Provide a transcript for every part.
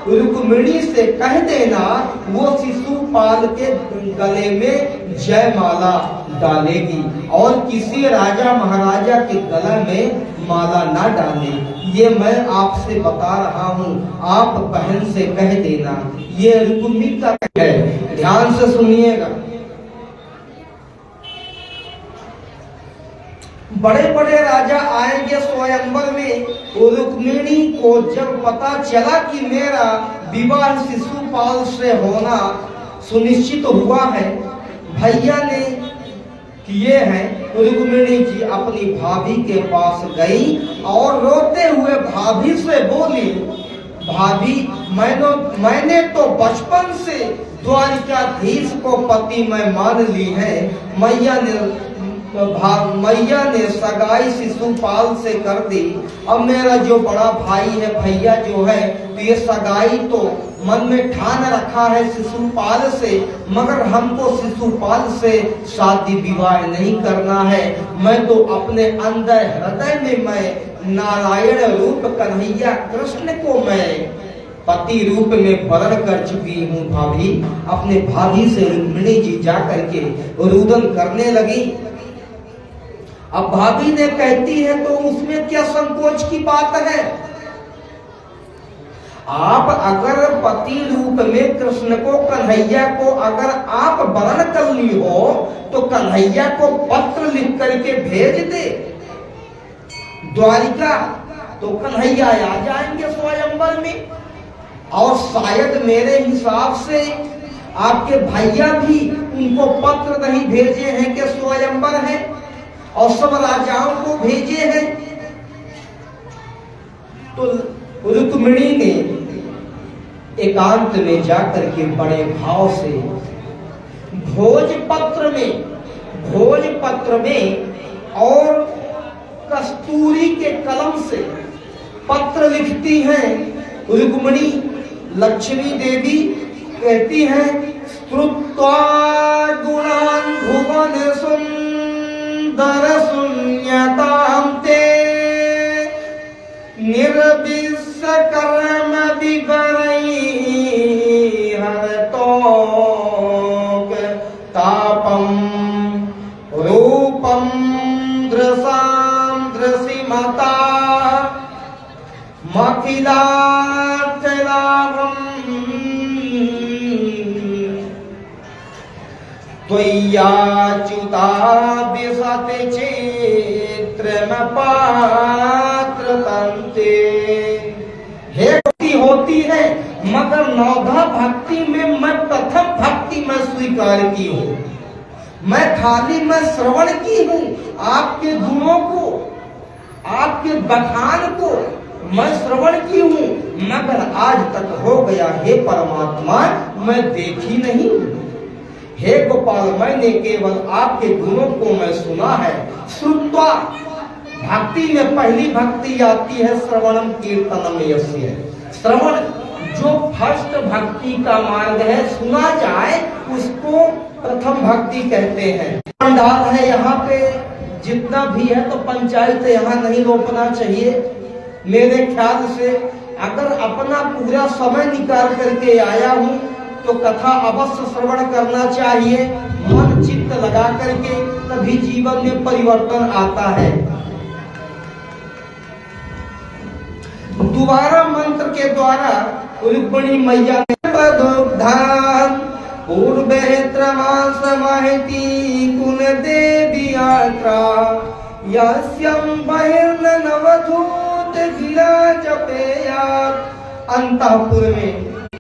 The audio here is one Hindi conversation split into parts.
रुक्मिणी से कह देना वो शिशुपाल के गले में जयमाला डालेगी और किसी राजा महाराजा के गला में माला ना डाले। ये मैं आपसे बता रहा हूँ, आप बहन से कह देना। ये रुक्मिणी का है, ध्यान से सुनिएगा। बड़े बड़े राजा आएंगे स्वयंवर में। रुक्मिणी को जब पता चला कि मेरा विवाह शिशुपाल से होना सुनिश्चित हुआ है, भैया ने किए हैं, रुक्मिणी जी अपनी भाभी के पास गई और रोते हुए भाभी से बोली, भाभी मैंने तो बचपन से द्वारिकाधीश को पति में मान ली है। मैया ने सगाई शिशुपाल से कर दी। अब मेरा जो बड़ा भाई है, भैया जो है, तो ये सगाई तो मन में ठान रखा है शिशुपाल से, मगर हमको शिशुपाल से शादी विवाह नहीं करना है। मैं तो अपने अंदर हृदय में मैं नारायण रूप कन्हैया कृष्ण को मैं पति रूप में वर्ण कर चुकी हूँ भाभी। अपने भाभी से रुक्मिणी जी जा करके रुदन करने लगी। अब भाभी ने कहती है तो उसमें क्या संकोच की बात है। आप अगर पति रूप में कृष्ण को, कन्हैया को अगर आप वर्ण कर ली हो तो कन्हैया को पत्र लिख करके भेज दे द्वारिका, तो कन्हैया आ जाएंगे स्वयंवर में। और शायद मेरे हिसाब से आपके भैया भी उनको पत्र नहीं भेजे हैं कि स्वयंवर है, और सब राजाओं को भेजे हैं। तो रुक्मिणी ने एकांत में जाकर के बड़े भाव से भोजपत्र में और कस्तूरी के कलम से पत्र लिखती हैं रुक्मिणी। लक्ष्मी देवी कहती हैं, स्तुत्वा गुणान् भुवन सुंदर शून्यतां ते निर्विश्यकर्म विगरैः हरतोक तापं रूपं दृशां दृशिमता मखिलाचलाभम् त्वय्याच्युता विशति क्षेत्रमपात्रतन्ते। हे भक्ति होती है, मगर नौधा भक्ति में मैं प्रथम भक्ति में स्वीकार की हूँ। मैं खाली मैं श्रवण की हूँ, आपके गुणों को, आपके बखान को मैं श्रवण की हूँ, मगर आज तक हो गया हे परमात्मा मैं देखी नहीं। हे गोपाल, मैंने केवल आपके गुणों को मैं सुना है। श्रुत्वा, भक्ति में पहली भक्ति आती है श्रवणम कीर्तनम यस्य। श्रवण जो फर्स्ट भक्ति का मार्ग है, सुना जाए उसको प्रथम भक्ति कहते हैं। पंडाल है यहाँ पे जितना भी है, तो पंचायत यहाँ नहीं रोकना चाहिए मेरे ख्याल से। अगर अपना पूरा समय निकाल करके आया हूँ तो कथा अवश्य श्रवण करना चाहिए, मन चित्त लगा करके, तभी जीवन में परिवर्तन आता है। दोबारा मंत्र के द्वारा रुक्मिणी मैया ने पूर्वेत्रमासमहति कुल देवियात्रा यस्यं बहिर्नवधूत गिरा जपेयात्। अंतःपुर में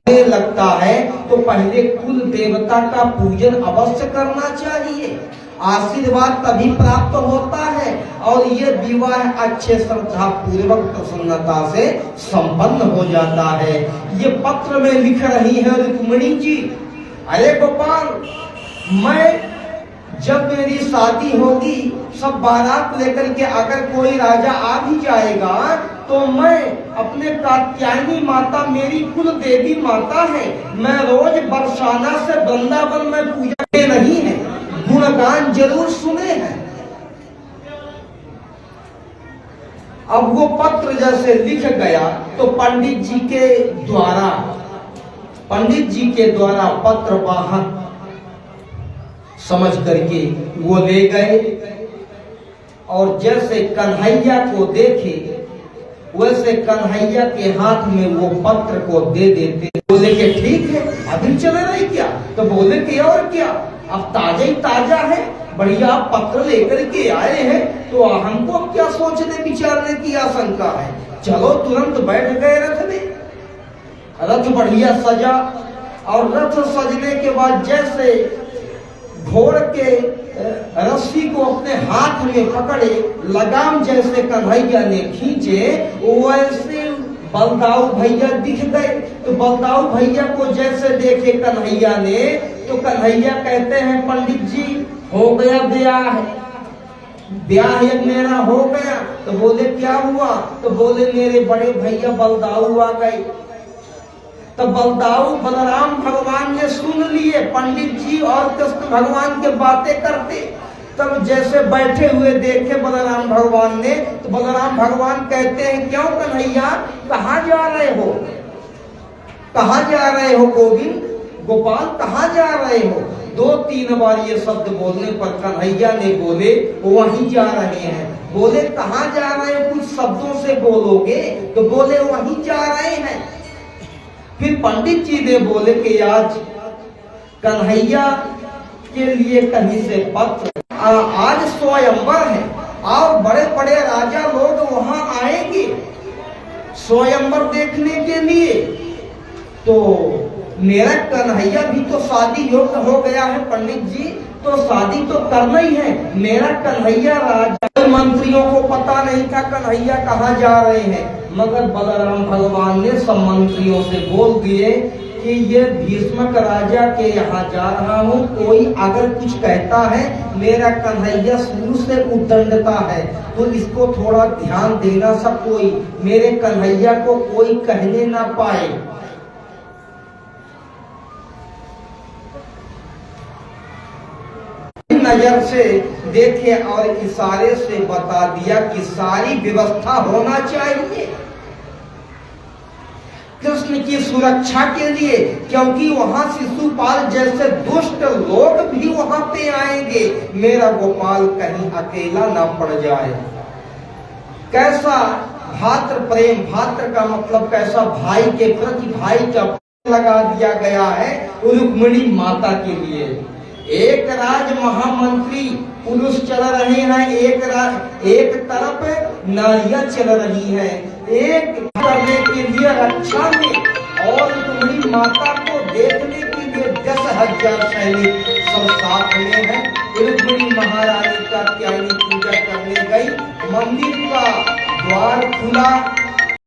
लगता है तो पहले कुल देवता का पूजन अवश्य करना चाहिए, आशीर्वाद तभी प्राप्त होता है और ये विवाह अच्छे श्रद्धा पूर्वक प्रसन्नता से संपन्न हो जाता है। ये पत्र में लिख रही है रुक्मिणी जी, अरे गोपाल, मैं जब मेरी शादी होगी, सब बारात लेकर के अगर कोई राजा आ भी जाएगा तो मैं अपने कात्यायनी माता, मेरी कुल देवी माता है, मैं रोज बरसाना से वृंदावन में पूजा के नहीं है, गुणगान जरूर सुने हैं। अब वो पत्र जैसे लिख गया तो पंडित जी के द्वारा पंडित जी के द्वारा पत्र वाहक समझ करके वो ले गए और जैसे कन्हैया को देखे वैसे कन्हैया के हाथ में वो पत्र को दे देते। बोले कि ठीक है, अभी चले रहे क्या? तो बोले कि और क्या, अब ताजा ही ताजा है, बढ़िया पत्र लेकर के आए हैं, तो हमको क्या सोचने विचारने की आशंका है, चलो तुरंत बैठ गए रथ में। रथ बढ़िया सजा और रथ सजने के बाद जैसे घोड़ के रस्सी को अपने हाथ में पकड़े, लगाम जैसे कन्हैया ने खींचे, वैसे बलदाऊ भैया दिख गए। तो बलदाऊ भैया को जैसे देखे कन्हैया ने, तो कन्हैया कहते हैं पंडित जी हो गया ब्याह, ब्याह मेरा हो गया। तो बोले क्या हुआ? तो बोले मेरे बड़े भैया बलदाऊ आ गए। तो बलदाऊ बलराम भगवान ने सुन लिए पंडित जी और कृष्ण भगवान के बातें करते। तब जैसे बैठे हुए देखे बलराम भगवान ने, तो बलराम भगवान कहते हैं क्यों कन्हैया, कहाँ जा रहे हो? कहाँ जा रहे हो गोविंद, गोपाल कहाँ जा रहे हो? 2-3 बार ये शब्द बोलने पर कन्हैया ने बोले वहीं जा रहे हैं। बोले कहाँ जा रहे हो, कुछ शब्दों से बोलोगे? तो बोले वहीं जा रहे हैं। फिर पंडित जी ने बोले कि आज कन्हैया के लिए कहीं से पत्र, आज स्वयंवर है और बड़े बड़े राजा लोग वहां आएंगे स्वयंवर देखने के लिए। तो मेरा कन्हैया भी तो शादी योग्य हो गया है पंडित जी, तो शादी तो करना ही है। मेरा कन्हैया राजा मंत्रियों को पता नहीं था कन्हैया कहाँ जा रहे हैं, मगर बलराम भगवान ने सब मंत्रियों से बोल दिए कि ये भीष्मक राजा के यहाँ जा रहा हूँ, कोई अगर कुछ कहता है, मेरा कन्हैया शुरू से उद्दंडता है, तो इसको थोड़ा ध्यान देना सब कोई, मेरे कन्हैया को कोई कहने ना पाए। नजर से देखे और इशारे से बता दिया कि सारी व्यवस्था होना चाहिए कृष्ण की सुरक्षा के लिए, क्योंकि वहां शिशुपाल जैसे दुष्ट लोग भी वहां पे आएंगे, मेरा गोपाल कहीं अकेला ना पड़ जाए। कैसा भात्र प्रेम, भात्र का मतलब कैसा, भाई के प्रति भाई का लगा दिया गया है रुक्मिणी माता के लिए। एक राज महामंत्री पुरुष चल रहे हैं, एक तरफ नारियां चल रही है, एक करने के लिए रक्षा में और रुक्मिणी माता को देखने के लिए 10,000 सैनिक सब साथ में है। रुक्मिणी महारानी का त्यागी पूजा करने गई, मंदिर का द्वार खुला,